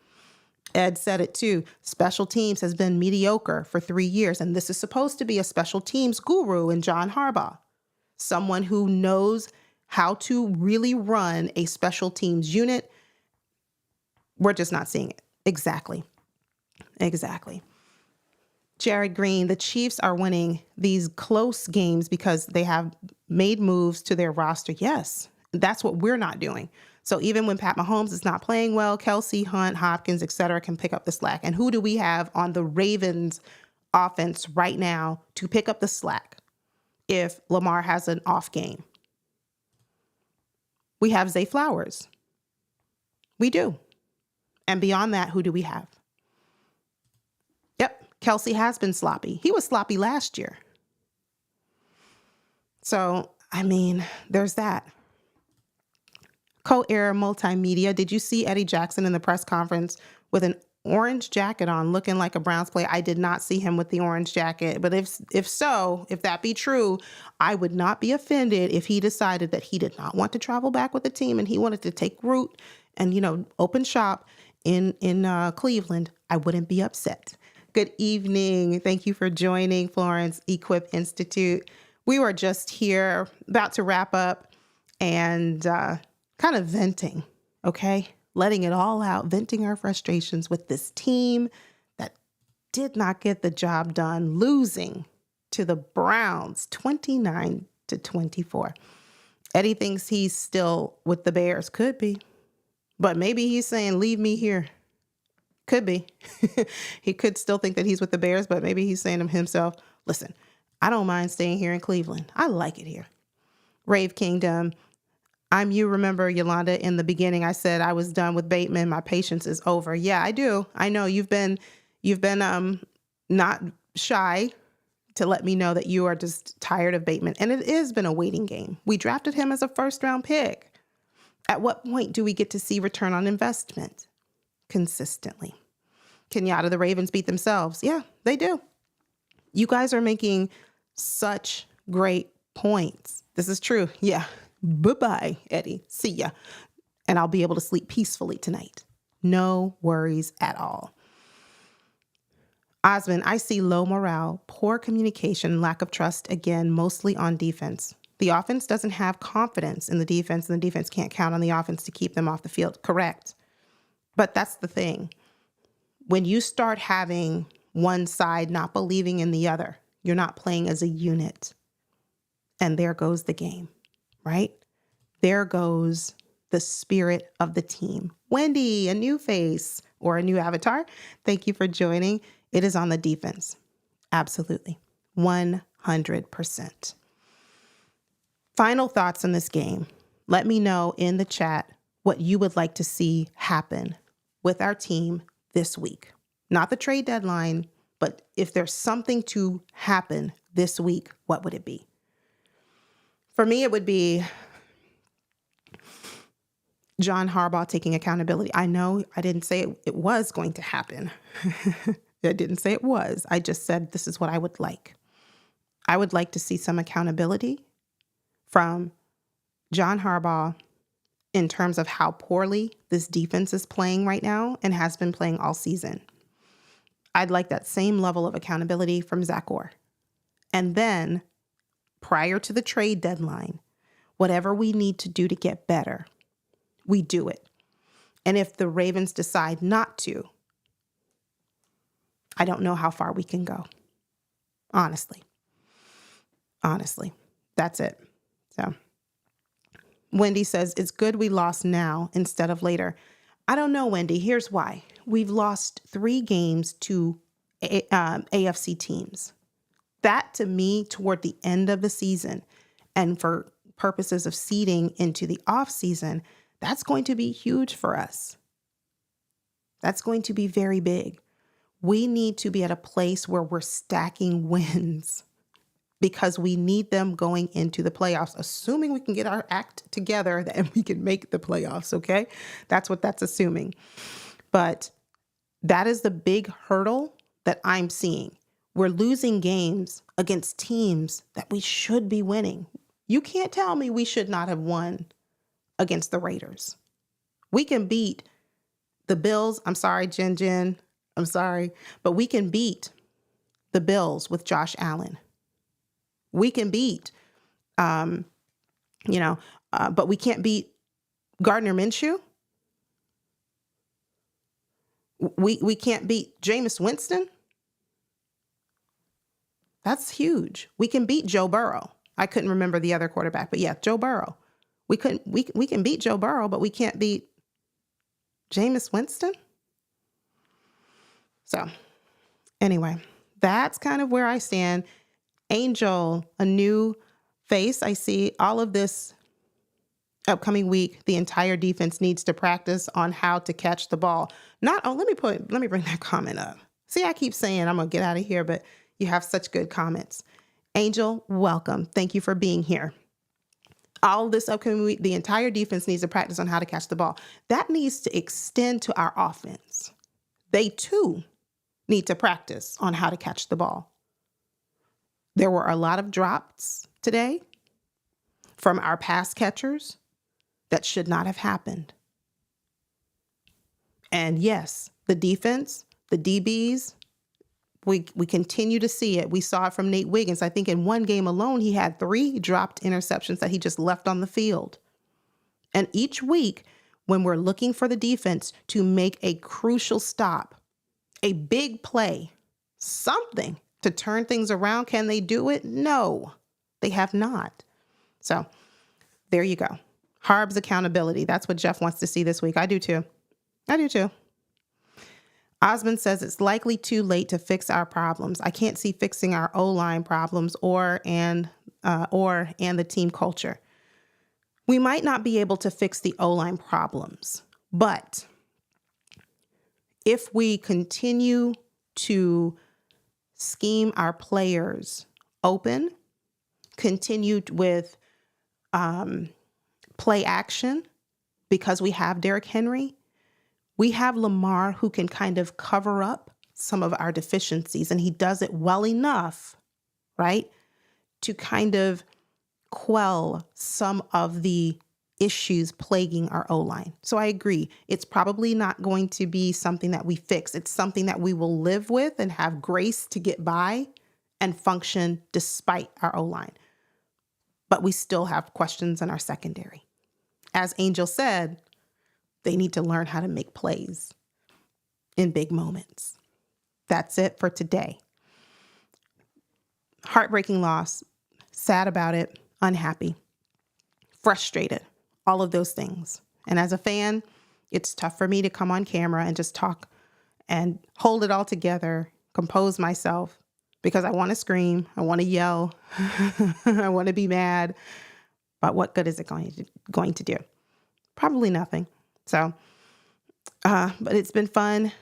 Ed said it too. Special teams has been mediocre for 3 years. And this is supposed to be a special teams guru in John Harbaugh. Someone who knows how to really run a special teams unit. We're just not seeing it. Exactly. Jared Green, the Chiefs are winning these close games because they have made moves to their roster. Yes, that's what we're not doing. So even when Pat Mahomes is not playing well, Kelsey, Hunt, Hopkins, etc., can pick up the slack. And who do we have on the Ravens offense right now to pick up the slack if Lamar has an off game? We have Zay Flowers. We do. And beyond that, who do we have? Yep, Kelsey has been sloppy. He was sloppy last year. So, I mean, there's that. Co-Air Multimedia. Did you see Eddie Jackson in the press conference with an orange jacket on, looking like a Browns player? I did not see him with the orange jacket. But if that be true, I would not be offended if he decided that he did not want to travel back with the team and he wanted to take root and, open shop in Cleveland. I wouldn't be upset. Good evening. Thank you for joining Florence Equip Institute. We were just here about to wrap up and kind of venting, okay? Letting it all out, venting our frustrations with this team that did not get the job done, losing to the Browns 29-24. Eddie thinks he's still with the Bears. Could be. But maybe he's saying, leave me here. Could be. He could still think that he's with the Bears, but maybe he's saying to himself, listen, I don't mind staying here in Cleveland. I like it here. Rave Kingdom. You remember, Yolanda, in the beginning, I said I was done with Bateman. My patience is over. Yeah, I do. I know you've been not shy to let me know that you are just tired of Bateman. And it has been a waiting game. We drafted him as a first-round pick. At what point do we get to see return on investment consistently? Kenyatta, the Ravens beat themselves. Yeah, they do. You guys are making such great points. This is true. Yeah. Bye-bye, Eddie. See ya. And I'll be able to sleep peacefully tonight. No worries at all. Osmond, I see low morale, poor communication, lack of trust, again, mostly on defense. The offense doesn't have confidence in the defense, and the defense can't count on the offense to keep them off the field. Correct. But that's the thing. When you start having one side not believing in the other, you're not playing as a unit. And there goes the game, right? There goes the spirit of the team. Wendy, a new face or a new avatar. Thank you for joining. It is on the defense. Absolutely. 100%. Final thoughts on this game. Let me know in the chat what you would like to see happen with our team this week. Not the trade deadline, but if there's something to happen this week, what would it be? For me, it would be John Harbaugh taking accountability. I know I didn't say it was going to happen. I didn't say it was. I just said this is what I would like. I would like to see some accountability from John Harbaugh in terms of how poorly this defense is playing right now and has been playing all season. I'd like that same level of accountability from Zach Orr. And then, prior to the trade deadline, whatever we need to do to get better, we do it. And if the Ravens decide not to, I don't know how far we can go. Honestly, that's it. So Wendy says, it's good we lost now instead of later. I don't know, Wendy. Here's why. We've lost 3 games to AFC teams. That, to me, toward the end of the season, and for purposes of seeding into the off season, that's going to be huge for us. That's going to be very big. We need to be at a place where we're stacking wins because we need them going into the playoffs, assuming we can get our act together and we can make the playoffs, okay? That's what that's assuming. But that is the big hurdle that I'm seeing. We're losing games against teams that we should be winning. You can't tell me we should not have won against the Raiders. We can beat the Bills. I'm sorry, Jen. I'm sorry. But we can beat the Bills with Josh Allen. We can beat, but we can't beat Gardner Minshew. We can't beat Jameis Winston. That's huge. We can beat Joe Burrow. I couldn't remember the other quarterback, but yeah, Joe Burrow. We can beat Joe Burrow, but we can't beat Jameis Winston. So anyway, that's kind of where I stand. Angel, a new face. I see all of this upcoming week. The entire defense needs to practice on how to catch the ball. Let me bring that comment up. See, I keep saying I'm going to get out of here, but you have such good comments. Angel, welcome. Thank you for being here. All this upcoming week, the entire defense needs to practice on how to catch the ball. That needs to extend to our offense. They too need to practice on how to catch the ball. There were a lot of drops today from our pass catchers that should not have happened. And yes, the defense, the DBs, we continue to see it. We saw it from Nate Wiggins. I think in one game alone, he had 3 dropped interceptions that he just left on the field. And each week, when we're looking for the defense to make a crucial stop, a big play, something to turn things around, can they do it? No, they have not. So there you go. Harb's accountability. That's what Jeff wants to see this week. I do too. Osmond says it's likely too late to fix our problems. I can't see fixing our O-line problems or the team culture. We might not be able to fix the O-line problems, but if we continue to scheme our players open, continued with play action, because we have Derrick Henry, we have Lamar who can kind of cover up some of our deficiencies, and he does it well enough, right, to kind of quell some of the issues plaguing our O-line. So I agree. It's probably not going to be something that we fix. It's something that we will live with and have grace to get by and function despite our O-line. But we still have questions in our secondary. As Angel said, they need to learn how to make plays in big moments. That's it for today. Heartbreaking loss, sad about it, unhappy, frustrated, all of those things. And as a fan, it's tough for me to come on camera and just talk and hold it all together, compose myself, because I want to scream, I want to yell, I want to be mad. But what good is it going to do? Probably nothing. So But it's been fun,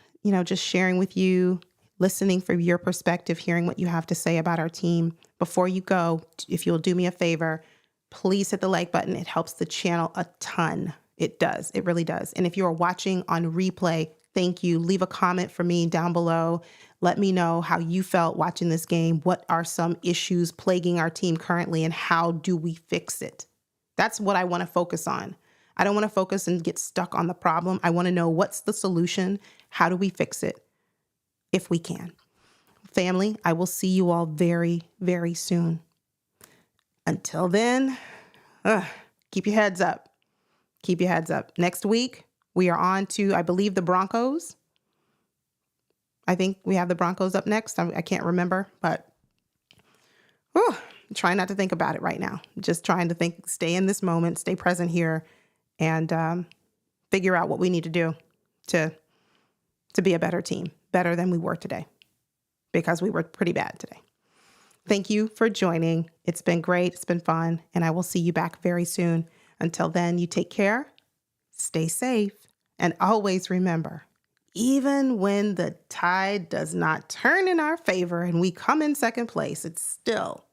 just sharing with you, listening from your perspective, hearing what you have to say about our team. Before you go, if you'll do me a favor, please hit the like button. It helps the channel a ton. It does. It really does. And if you're watching on replay, thank you. Leave a comment for me down below. Let me know how you felt watching this game. What are some issues plaguing our team currently, and how do we fix it? That's what I want to focus on. I don't want to focus and get stuck on the problem. I want to know, what's the solution? How do we fix it if we can? Family, I will see you all very, very soon. Until then, keep your heads up. Keep your heads up. Next week, we are on to, I believe, the Broncos. I think we have the Broncos up next. I can't remember, but I'm trying not to think about it right now. Just trying to think, stay in this moment, stay present here, and figure out what we need to do to be a better team, better than we were today, because we were pretty bad today. Thank you for joining. It's been great. It's been fun, and I will see you back very soon. Until then, you take care, stay safe, and always remember, even when the tide does not turn in our favor and we come in second place, it's still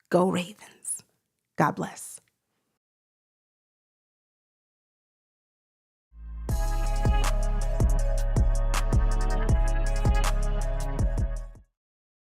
go Ravens. God bless.